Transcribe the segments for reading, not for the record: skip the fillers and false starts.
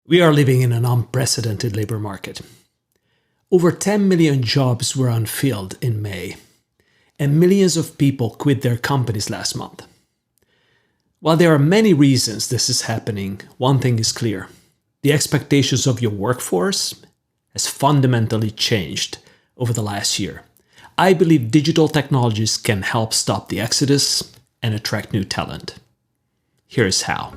We are living in an unprecedented labor market. Over 10 million jobs were unfilled in May, and millions of people quit their companies last month. While there are many reasons this is happening, one thing is clear. The expectations of your workforce has fundamentally changed over the last year. I believe digital technologies can help stop the exodus and attract new talent. Here's how.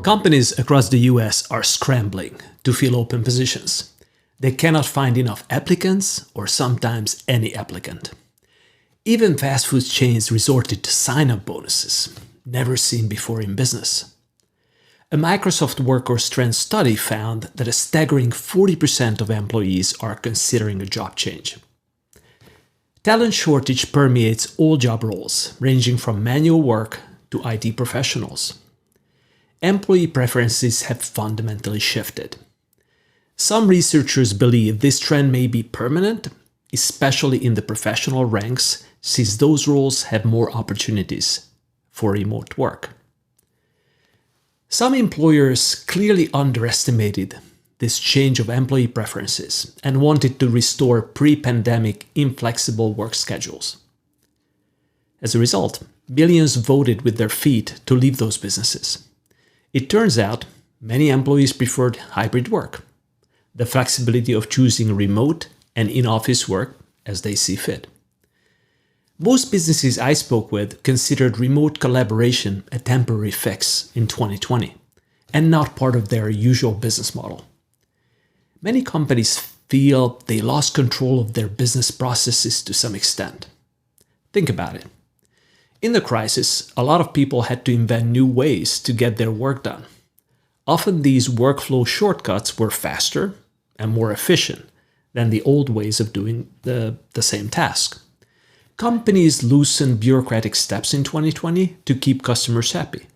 Companies across the US are scrambling to fill open positions. They cannot find enough applicants or sometimes any applicant. Even fast food chains resorted to sign-up bonuses, never seen before in business. A Microsoft Workforce Trends study found that a staggering 40% of employees are considering a job change. Talent shortage permeates all job roles, ranging from manual work to IT professionals. Employee preferences have fundamentally shifted. Some researchers believe this trend may be permanent, especially in the professional ranks, since those roles have more opportunities for remote work. Some employers clearly underestimated this change of employee preferences and wanted to restore pre-pandemic inflexible work schedules. As a result, millions voted with their feet to leave those businesses. It turns out many employees preferred hybrid work, the flexibility of choosing remote and in-office work as they see fit. Most businesses I spoke with considered remote collaboration a temporary fix in 2020 and not part of their usual business model. Many companies feel they lost control of their business processes to some extent. Think about it. In the crisis, a lot of people had to invent new ways to get their work done. Often these workflow shortcuts were faster and more efficient than the old ways of doing the same task. Companies loosened bureaucratic steps in 2020 to keep customers happy.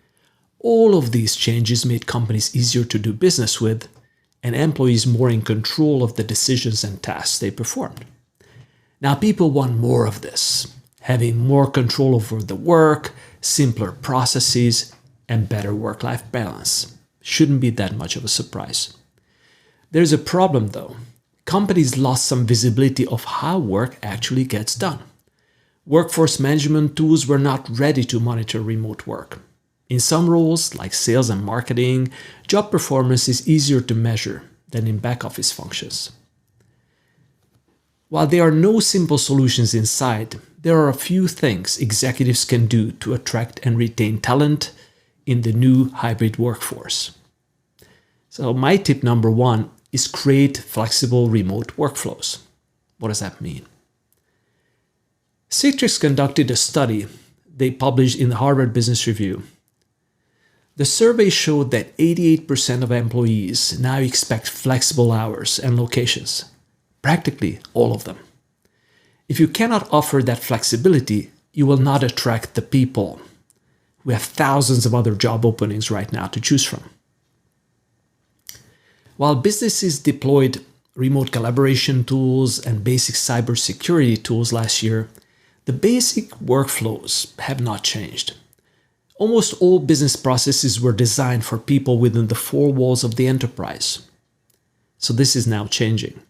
All of these changes made companies easier to do business with and employees more in control of the decisions and tasks they performed. Now people want more of this. Having more control over the work, simpler processes, and better work-life balance. Shouldn't be that much of a surprise. There's a problem though. Companies lost some visibility of how work actually gets done. Workforce management tools were not ready to monitor remote work. In some roles, like sales and marketing, job performance is easier to measure than in back-office functions. While there are no simple solutions in sight, there are a few things executives can do to attract and retain talent in the new hybrid workforce. So my tip number one is create flexible remote workflows. What does that mean? Citrix conducted a study they published in the Harvard Business Review. The survey showed that 88% of employees now expect flexible hours and locations. Practically all of them. If you cannot offer that flexibility, you will not attract the people. We have thousands of other job openings right now to choose from. While businesses deployed remote collaboration tools and basic cybersecurity tools last year, the basic workflows have not changed. Almost all business processes were designed for people within the four walls of the enterprise. So this is now changing.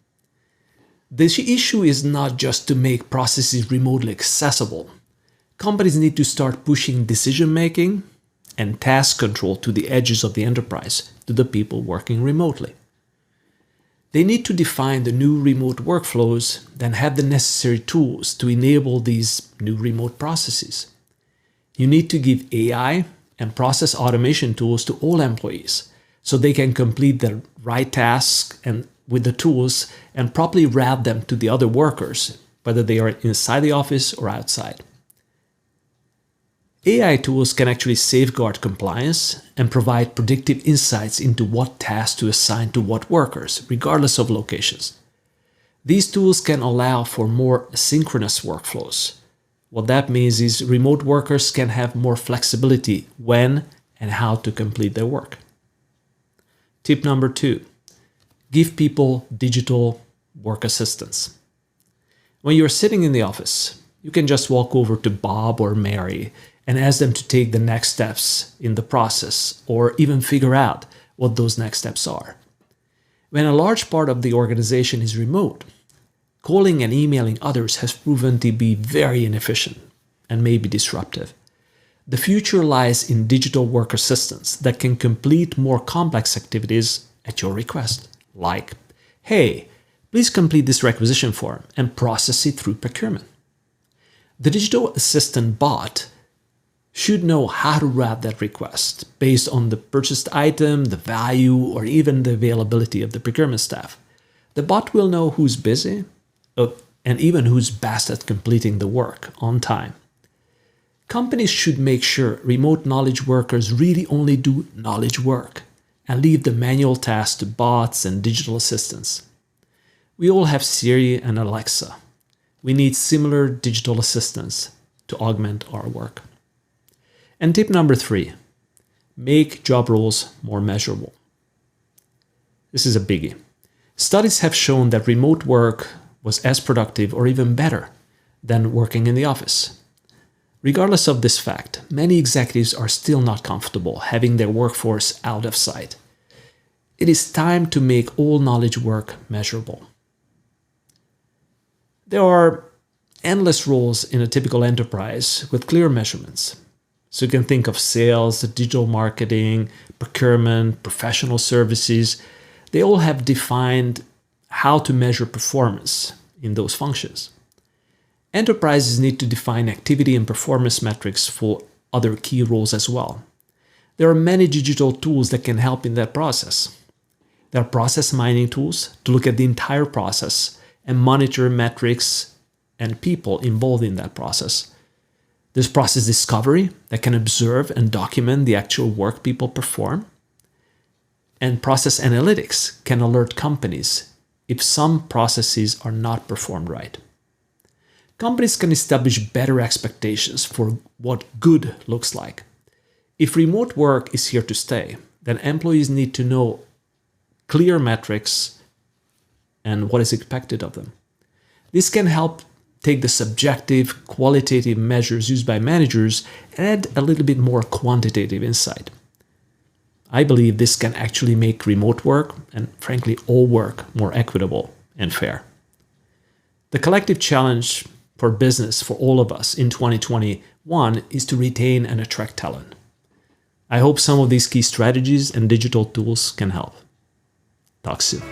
The issue is not just to make processes remotely accessible. Companies need to start pushing decision-making and task control to the edges of the enterprise, to the people working remotely. They need to define the new remote workflows, then have the necessary tools to enable these new remote processes. You need to give AI and process automation tools to all employees so they can complete the right tasks and with the tools and properly route them to the other workers, whether they are inside the office or outside. AI tools can actually safeguard compliance and provide predictive insights into what tasks to assign to what workers, regardless of locations. These tools can allow for more asynchronous workflows. What that means is remote workers can have more flexibility when and how to complete their work. Tip number 2. Give people digital work assistants. When you're sitting in the office, you can just walk over to Bob or Mary and ask them to take the next steps in the process or even figure out what those next steps are. When a large part of the organization is remote, calling and emailing others has proven to be very inefficient and may be disruptive. The future lies in digital work assistants that can complete more complex activities at your request, like, hey, please complete this requisition form and process it through procurement. The digital assistant bot should know how to route that request based on the purchased item, the value, or even the availability of the procurement staff. The bot will know who's busy and even who's best at completing the work on time. Companies should make sure remote knowledge workers really only do knowledge work and leave the manual tasks to bots and digital assistants. We all have Siri and Alexa. We need similar digital assistants to augment our work. And tip number 3, make job roles more measurable. This is a biggie. Studies have shown that remote work was as productive or even better than working in the office. Regardless of this fact, many executives are still not comfortable having their workforce out of sight. It is time to make all knowledge work measurable. There are endless roles in a typical enterprise with clear measurements. So you can think of sales, digital marketing, procurement, professional services. They all have defined how to measure performance in those functions. Enterprises need to define activity and performance metrics for other key roles as well. There are many digital tools that can help in that process. There are process mining tools to look at the entire process and monitor metrics and people involved in that process. There's process discovery that can observe and document the actual work people perform. And process analytics can alert companies if some processes are not performed right. Companies can establish better expectations for what good looks like. If remote work is here to stay, then employees need to know clear metrics and what is expected of them. This can help take the subjective, qualitative measures used by managers and add a little bit more quantitative insight. I believe this can actually make remote work, and frankly all work, more equitable and fair. The collective challenge for business for all of us in 2021 is to retain and attract talent. I hope some of these key strategies and digital tools can help. Talk soon.